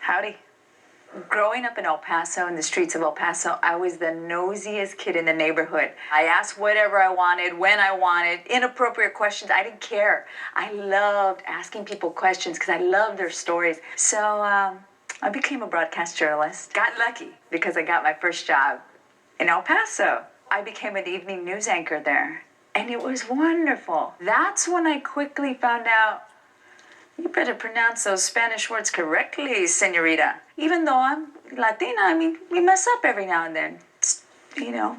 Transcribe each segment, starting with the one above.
Howdy. Growing up in El Paso, in the streets of El Paso, I was the nosiest kid in the neighborhood. I asked whatever I wanted, when I wanted, inappropriate questions. I didn't care. I loved asking people questions because I loved their stories. So I became a broadcast journalist. Got lucky because I got my first job in El Paso. I became an evening news anchor there, and it was wonderful. That's when I quickly found out, you better pronounce those Spanish words correctly, senorita. Even though I'm Latina, I mean, we mess up every now and then. It's,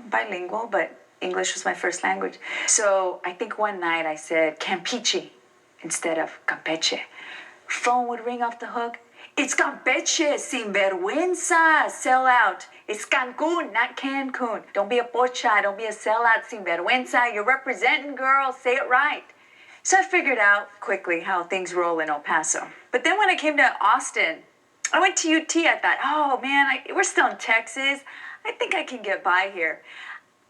bilingual, but English was my first language. So I think one night I said Campeche instead of Campeche. Phone would ring off the hook. It's Campeche, sinvergüenza, sellout. It's Cancun, not Cancun. Don't be a pocha, don't be a sellout, sinvergüenza. You're representing, girl, say it right. So I figured out quickly how things roll in El Paso. But then when I came to Austin, I went to UT. I thought, oh man, we're still in Texas. I think I can get by here.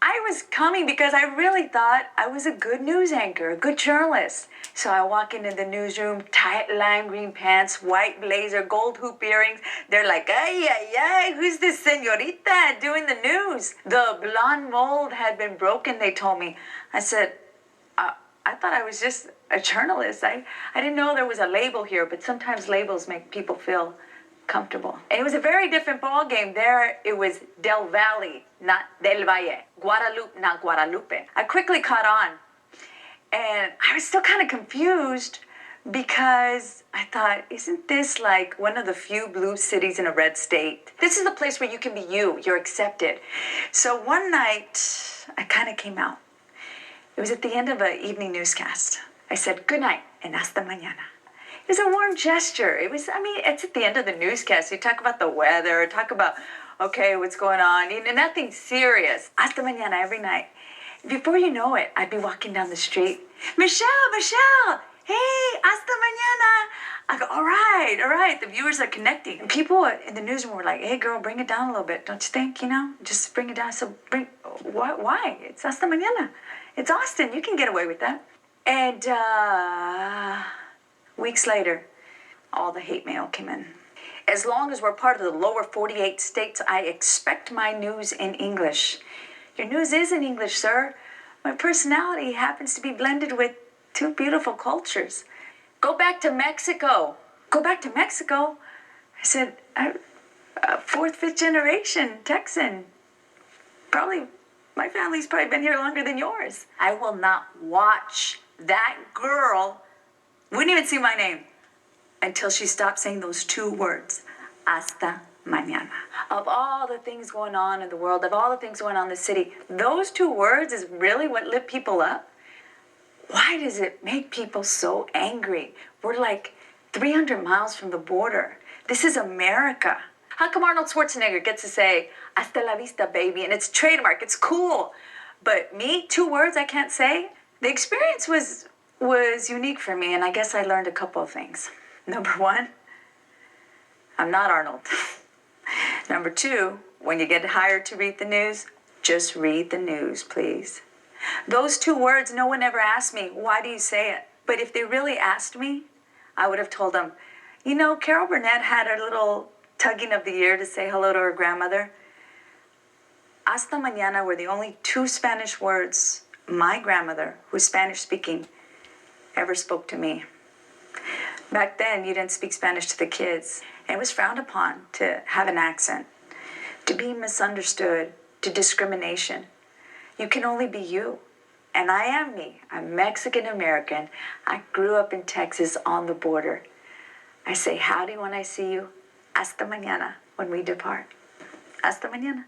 I was coming because I really thought I was a good news anchor, a good journalist. So I walk into the newsroom, tight lime green pants, white blazer, gold hoop earrings. They're like, ay, ay, ay, who's this señorita doing the news? The blonde mold had been broken, they told me. I said, I thought I was just a journalist. I didn't know there was a label here, but sometimes labels make people feel comfortable. And it was a very different ball game. There, it was Del Valle, not Del Valle. Guadalupe, not Guadalupe. I quickly caught on. And I was still kind of confused because I thought, isn't this like one of the few blue cities in a red state? This is the place where you can be you. You're accepted. So one night, I kind of came out. It was at the end of an evening newscast. I said, good night, and hasta mañana. It was a warm gesture. It's at the end of the newscast. You talk about the weather, talk about, okay, what's going on, nothing serious. Hasta mañana every night. Before you know it, I'd be walking down the street. Michelle, hey, hasta mañana. I go, all right. The viewers are connecting. And people in the newsroom were like, hey, girl, bring it down a little bit. Don't you think, just bring it down. So why? It's hasta mañana. It's Austin. You can get away with that. And weeks later, all the hate mail came in. As long as we're part of the lower 48 states, I expect my news in English. Your news is in English, sir. My personality happens to be blended with two beautiful cultures. Go back to Mexico. I said, fourth, fifth generation Texan. My family's probably been here longer than yours. I will not watch that girl, wouldn't even see my name, until she stopped saying those two words, hasta mañana. Of all the things going on in the world, of all the things going on in the city, those two words is really what lit people up. Why does it make people so angry? We're like 300 miles from the border. This is America. How come Arnold Schwarzenegger gets to say, hasta la vista, baby, and it's trademark, it's cool. But me, two words I can't say? The experience was unique for me, and I guess I learned a couple of things. Number one, I'm not Arnold. Number two, when you get hired to read the news, just read the news, please. Those two words, no one ever asked me, why do you say it? But if they really asked me, I would have told them, Carol Burnett had a little tugging of the ear to say hello to her grandmother. Hasta mañana were the only two Spanish words my grandmother, who's Spanish speaking, ever spoke to me. Back then, you didn't speak Spanish to the kids. And it was frowned upon to have an accent, to be misunderstood, to discrimination. You can only be you. And I am me. I'm Mexican-American. I grew up in Texas on the border. I say howdy when I see you. Hasta mañana when we depart. Hasta mañana.